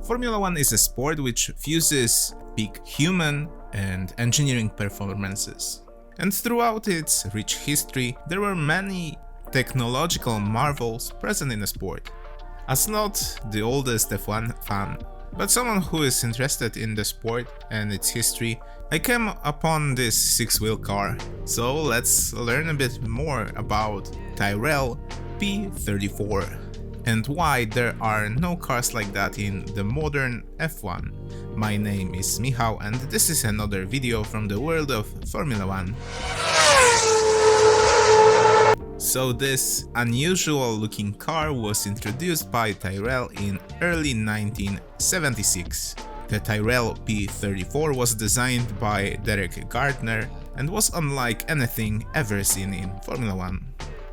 Formula 1 is a sport which fuses peak human and engineering performances. And throughout its rich history, there were many technological marvels present in the sport. As not the oldest F1 fan, but someone who is interested in the sport and its history, I came upon this six-wheel car. So let's learn a bit more about Tyrrell P34 and why there are no cars like that in the modern F1. My name is Michał and this is another video from the world of Formula 1. So this unusual looking car was introduced by Tyrrell in early 1976. The Tyrrell P34 was designed by Derek Gardner and was unlike anything ever seen in Formula 1.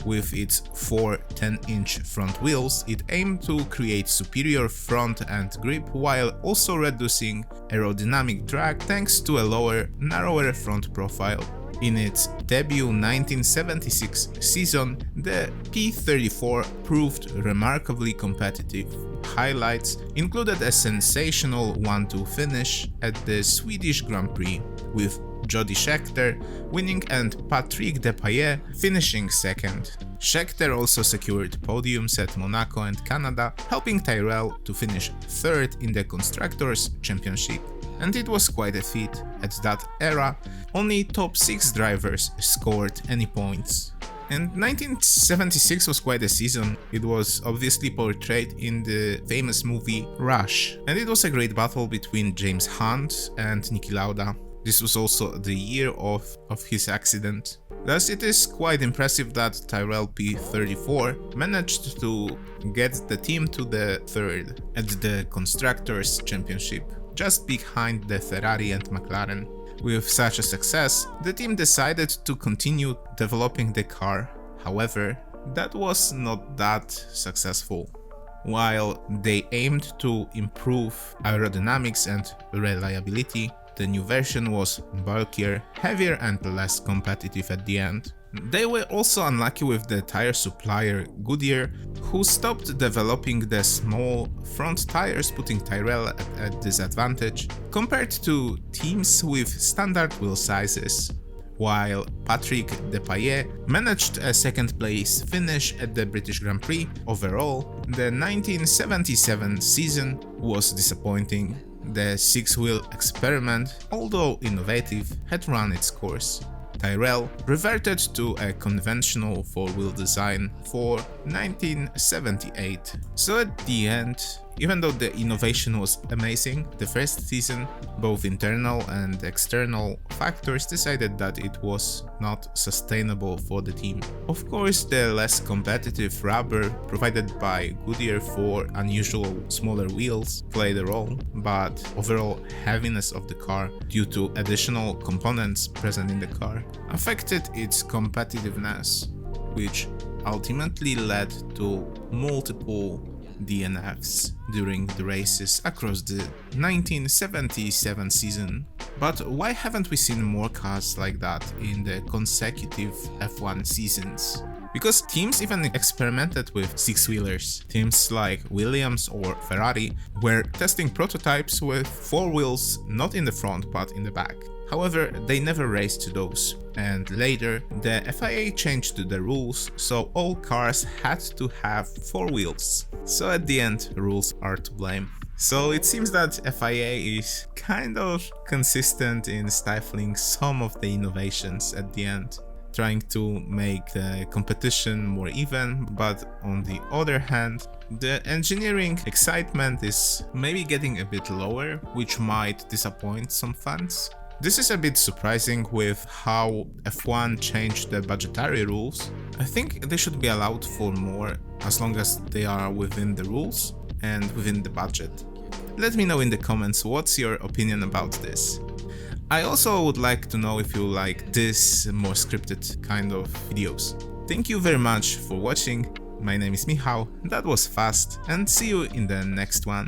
With its four 10-inch front wheels, it aimed to create superior front end grip while also reducing aerodynamic drag thanks to a lower, narrower front profile. In its debut 1976 season, the P34 proved remarkably competitive. Highlights included a sensational 1-2 finish at the Swedish Grand Prix, with Jody Scheckter winning and Patrick Depailler finishing second. Scheckter also secured podiums at Monaco and Canada, helping Tyrrell to finish third in the Constructors' Championship. And it was quite a feat. At that era, only top 6 drivers scored any points. And 1976 was quite a season. It was obviously portrayed in the famous movie Rush, and it was a great battle between James Hunt and Niki Lauda. This was also the year of his accident. Thus it is quite impressive that Tyrrell P34 managed to get the team to the third at the Constructors' Championship, just behind the Ferrari and McLaren. With such a success, the team decided to continue developing the car. However, that was not that successful. While they aimed to improve aerodynamics and reliability, the new version was bulkier, heavier and less competitive at the end. They were also unlucky with the tire supplier Goodyear, who stopped developing the small front tires, putting Tyrrell at a disadvantage compared to teams with standard wheel sizes. While Patrick Depailler managed a second place finish at the British Grand Prix, overall, the 1977 season was disappointing. The six-wheel experiment, although innovative, had run its course. Tyrrell reverted to a conventional four-wheel design for 1978. So at the end, even though the innovation was amazing, the first season, both internal and external factors decided that it was not sustainable for the team. Of course, the less competitive rubber provided by Goodyear for unusual smaller wheels played a role, but overall heaviness of the car due to additional components present in the car affected its competitiveness, which ultimately led to multiple DNFs during the races across the 1977 season. But why haven't we seen more cars like that in the consecutive F1 seasons? Because teams even experimented with six-wheelers. Teams like Williams or Ferrari were testing prototypes with four wheels not in the front but in the back. However, they never raced those, and later the FIA changed the rules, so all cars had to have four wheels. So at the end, rules are to blame. So it seems that FIA is kind of consistent in stifling some of the innovations at the end, trying to make the competition more even, but on the other hand, the engineering excitement is maybe getting a bit lower, which might disappoint some fans. This is a bit surprising with how F1 changed the budgetary rules. I think they should be allowed for more as long as they are within the rules and within the budget. Let me know in the comments what's your opinion about this. I also would like to know if you like this more scripted kind of videos. Thank you very much for watching. My name is Michał, that was fast, and see you in the next one.